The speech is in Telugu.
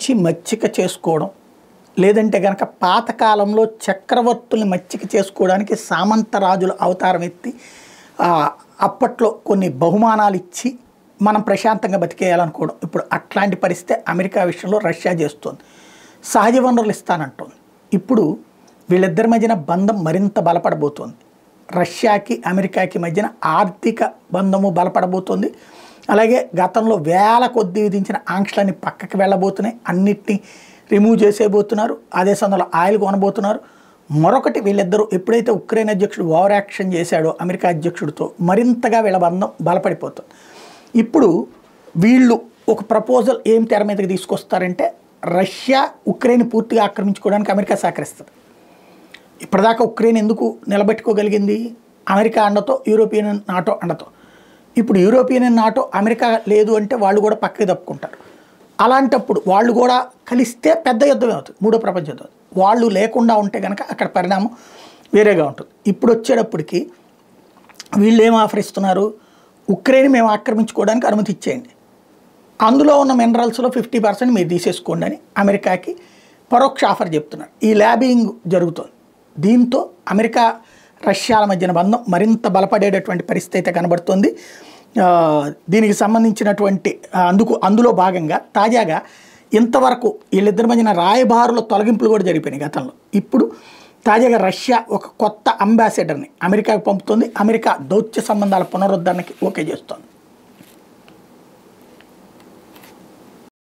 వచ్చి మచ్చిక చేసుకోవడం, లేదంటే కనుక పాతకాలంలో చక్రవర్తుల్ని మచ్చిక చేసుకోవడానికి సామంతరాజుల అవతారం ఎత్తి అప్పట్లో కొన్ని బహుమానాలు ఇచ్చి మనం ప్రశాంతంగా బతికేయాలనుకోవడం. ఇప్పుడు అట్లాంటి పరిస్థితి అమెరికా విషయంలో రష్యా చేస్తుంది. సహజ వనరులు ఇస్తానంటుంది. ఇప్పుడు వీళ్ళిద్దరి మధ్యన బంధం మరింత బలపడబోతోంది. రష్యాకి అమెరికాకి మధ్యన ఆర్థిక బంధము బలపడబోతోంది. అలాగే గతంలో వేల కొద్ది విధించిన ఆంక్షలన్నీ పక్కకి వెళ్ళబోతున్నాయి. అన్నిటినీ రిమూవ్ చేసేయబోతున్నారు. అదే సమయంలో ఆయిల్ కొనబోతున్నారు. మరొకటి, వీళ్ళిద్దరూ ఎప్పుడైతే ఉక్రెయిన్ అధ్యక్షుడు ఓవర్ యాక్షన్ చేశాడో అమెరికా అధ్యక్షుడితో, మరింతగా వీళ్ళ బంధం బలపడిపోతుంది. ఇప్పుడు వీళ్ళు ఒక ప్రపోజల్ ఏం తెర మీదకి తీసుకొస్తారంటే, రష్యా ఉక్రెయిన్ పూర్తిగా ఆక్రమించుకోవడానికి అమెరికా సహకరిస్తుంది. ఇప్పటిదాకా ఉక్రెయిన్ ఎందుకు నిలబెట్టుకోగలిగింది? అమెరికా అండతో, యూరోపియన్ నాటో అండతో. ఇప్పుడు యూరోపియన్ నాటో అమెరికా లేదు అంటే వాళ్ళు కూడా పక్కకి తప్పుకుంటారు. అలాంటప్పుడు వాళ్ళు కూడా కలిస్తే పెద్ద యుద్ధమే అవుతుంది, మూడో ప్రపంచ యుద్ధం. వాళ్ళు లేకుండా ఉంటే కనుక అక్కడ పరిణామం వేరేగా ఉంటుంది. ఇప్పుడు వచ్చేటప్పటికి వీళ్ళు ఏం ఆఫర్ ఇస్తున్నారు? ఉక్రెయిన్ మేము ఆక్రమించుకోవడానికి అనుమతి ఇచ్చేయండి, అందులో ఉన్న మినరల్స్లో 50% మీరు తీసేసుకోండి అని అమెరికాకి పరోక్ష ఆఫర్ చెప్తున్నారు. ఈ ల్యాబింగ్ జరుగుతుంది. దీంతో అమెరికా రష్యాల మధ్యన బంధం మరింత బలపడేటటువంటి పరిస్థితి అయితే కనబడుతుంది. దీనికి సంబంధించినటువంటి అందులో భాగంగా తాజాగా ఇంతవరకు వీళ్ళిద్దరి మధ్యన రాయబారుల తొలగింపులు కూడా జరిగిపోయినాయి గతంలో. ఇప్పుడు తాజాగా రష్యా ఒక కొత్త అంబాసిడర్ని అమెరికాకు పంపుతుంది. అమెరికా దౌత్య సంబంధాల పునరుద్ధరణకి ఓకే చేస్తోంది.